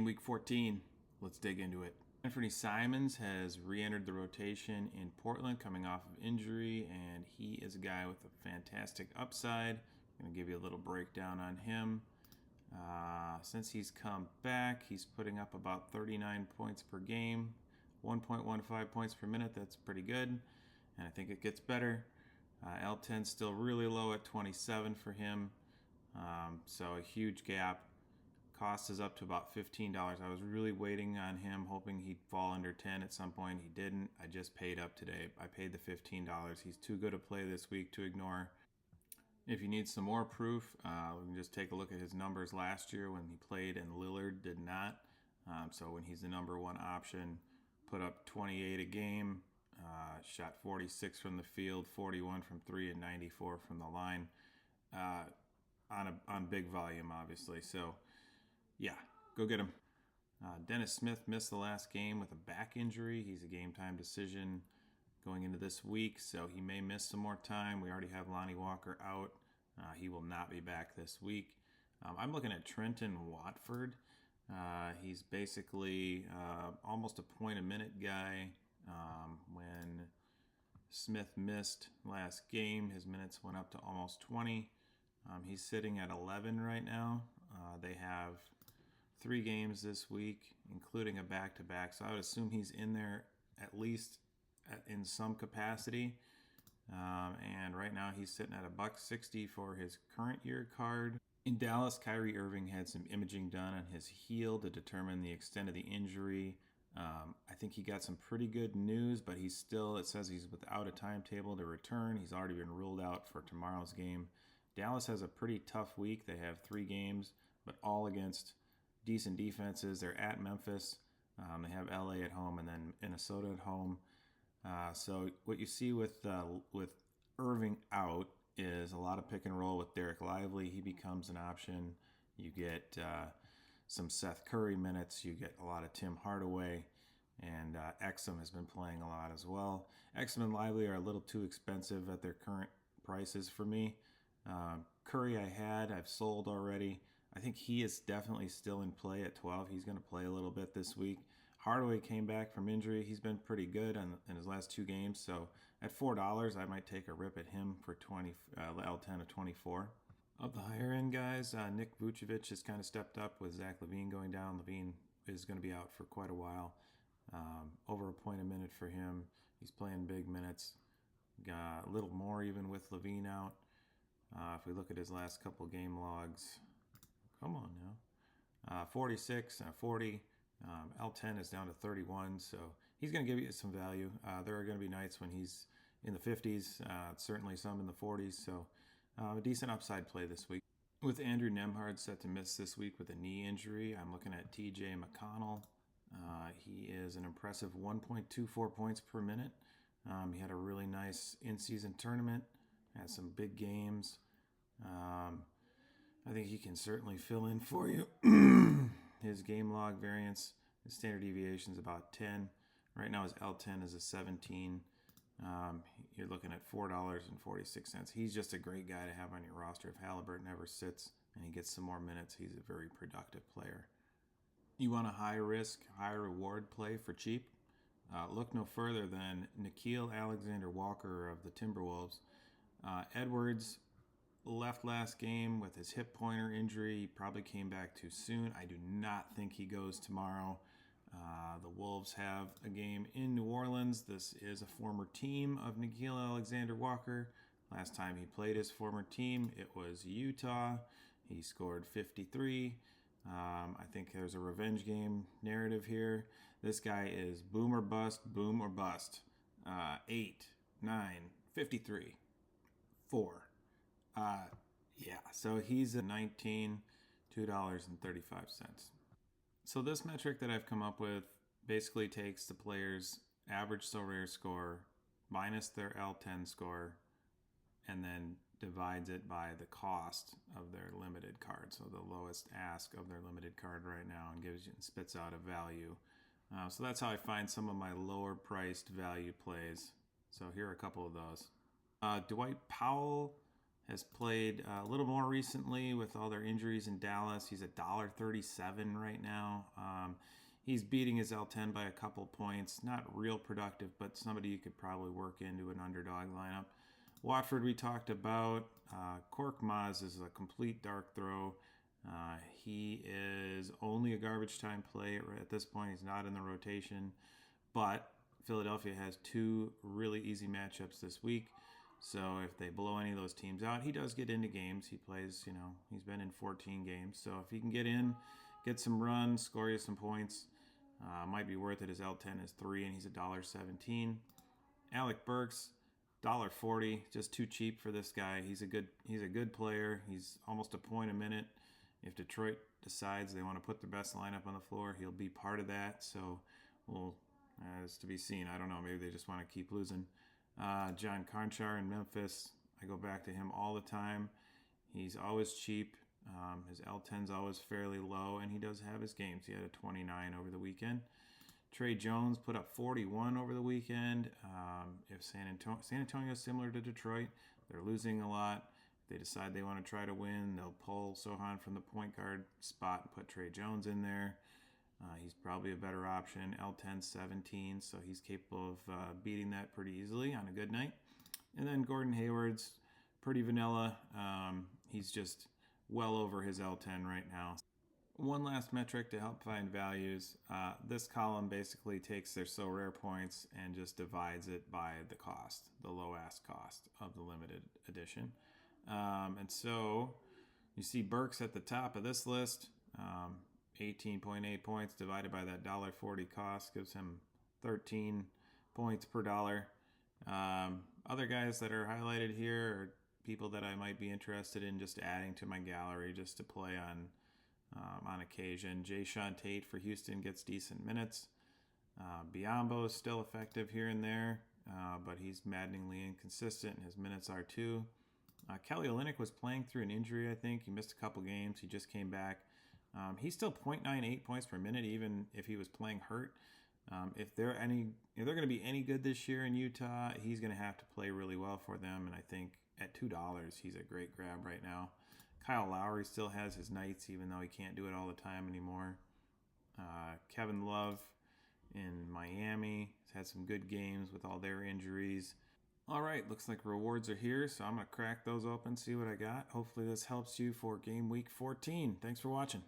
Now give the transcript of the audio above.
Game Week 14. Let's dig into it. Anthony Simons has re-entered the rotation in Portland coming off of injury, and he is a guy with a fantastic upside. I'm going to give you a little breakdown on him. Since he's come back, he's putting up about 39 points per game, 1.15 points per minute. That's pretty good, and I think it gets better. L10 still really low at 27 for him, so a huge gap. Cost is up to about $15. I was really waiting on him, hoping he'd fall under 10 at some point. He didn't. I just paid up today. I paid the $15. He's too good a play this week to ignore. If you need some more proof, we can just take a look at his numbers last year when he played and Lillard did not. So when he's the number one option, put up 28 a game, shot 46 from the field, 41 from three, and 94 from the line on big volume, obviously. So yeah, go get him. Dennis Smith missed the last game with a back injury. He's a game time decision going into this week, so he may miss some more time. We already have Lonnie Walker out. He will not be back this week. I'm looking at Trenton Watford. He's basically almost a point a minute guy. When Smith missed last game, his minutes went up to almost 20. He's sitting at 11 right now. They have 3 games this week, including a back-to-back. So I would assume he's in there at least in some capacity. And right now he's sitting at $1.60 for his current year card. In Dallas, Kyrie Irving had some imaging done on his heel to determine the extent of the injury. I think he got some pretty good news, but it says he's without a timetable to return. He's already been ruled out for tomorrow's game. Dallas has a pretty tough week. They have 3 games, but all against decent defenses. They're at Memphis. They have LA at home and then Minnesota at home. So what you see with Irving out is a lot of pick and roll with Derek Lively. He becomes an option. You get some Seth Curry minutes. You get a lot of Tim Hardaway. And Exum has been playing a lot as well. Exum and Lively are a little too expensive at their current prices for me. Curry I've sold already. I think he is definitely still in play at 12. He's going to play a little bit this week. Hardaway came back from injury. He's been pretty good in his last 2 games. So at $4, I might take a rip at him for L10 of 24. Of the higher end guys, Nick Vucevic has kind of stepped up with Zach LaVine going down. LaVine is going to be out for quite a while. Over a point a minute for him. He's playing big minutes. Got a little more even with LaVine out. If we look at his last couple game logs, come on now, 46, 40. L10 is down to 31, so he's going to give you some value. There are going to be nights when he's in the 50s, certainly some in the 40s, so a decent upside play this week. With Andrew Nembhard set to miss this week with a knee injury, I'm looking at TJ McConnell. He is an impressive 1.24 points per minute. He had a really nice in-season tournament, had some big games. I think he can certainly fill in for you. His game log variance, his standard deviation is about 10. Right now his L10 is a 17. You're looking at $4.46. He's just a great guy to have on your roster. If Halliburton ever sits and he gets some more minutes, he's a very productive player. You want a high-risk, high-reward play for cheap? Look no further than Nickeil Alexander-Walker of the Timberwolves. Edwards left last game with his hip pointer injury. He probably came back too soon. I do not think he goes tomorrow. The Wolves have a game in New Orleans. This is a former team of Nickeil Alexander-Walker. Last time he played his former team, it was Utah. He scored 53. I think there's a revenge game narrative here. This guy is boom or bust, boom or bust. 8, 9, 53, 4. So he's at 19, $2.35. So this metric that I've come up with basically takes the player's average Sorare score minus their L10 score and then divides it by the cost of their limited card. So the lowest ask of their limited card right now and spits out a value. So that's how I find some of my lower priced value plays. So here are a couple of those. Dwight Powell has played a little more recently with all their injuries in Dallas. He's $1.37 right now. He's beating his L10 by a couple points. Not real productive, but somebody you could probably work into an underdog lineup. Watford we talked about. Korkmaz is a complete dark throw. He is only a garbage time play at this point. He's not in the rotation. But Philadelphia has 2 really easy matchups this week. So if they blow any of those teams out, he does get into games. He plays, he's been in 14 games. So if he can get in, get some runs, score you some points, might be worth it. His L10 is 3 and he's $1.17. Alec Burks, $1.40, just too cheap for this guy. He's a good player. He's almost a point a minute. If Detroit decides they want to put their best lineup on the floor, he'll be part of that. So it's to be seen. I don't know. Maybe they just want to keep losing. John Conchar in Memphis. I go back to him all the time. He's always cheap. His L10's always fairly low, and he does have his games. He had a 29 over the weekend. Trey Jones put up 41 over the weekend. If San Antonio is similar to Detroit, they're losing a lot. If they decide they want to try to win, they'll pull Sohan from the point guard spot and put Trey Jones in there. He's probably a better option. L10 17, so he's capable of beating that pretty easily on a good night. And then Gordon Hayward's pretty vanilla. He's just well over his L10 right now. One last metric to help find values. This column basically takes their Sorare points and just divides it by the cost, the low ask cost of the limited edition. And so you see Burks at the top of this list. 18.8 points divided by that $1.40 cost gives him 13 points per dollar. Other guys that are highlighted here are people that I might be interested in just adding to my gallery just to play on occasion. Jayshawn Tate for Houston gets decent minutes. Biyombo is still effective here and there, but he's maddeningly inconsistent, and his minutes are too. Kelly Olynyk was playing through an injury, I think. He missed a couple games. He just came back. He's still 0.98 points per minute, even if he was playing hurt. If they're going to be any good this year in Utah, he's going to have to play really well for them. And I think at $2, he's a great grab right now. Kyle Lowry still has his nights, even though he can't do it all the time anymore. Kevin Love in Miami has had some good games with all their injuries. All right, looks like rewards are here, so I'm going to crack those open, see what I got. Hopefully this helps you for Game Week 14. Thanks for watching.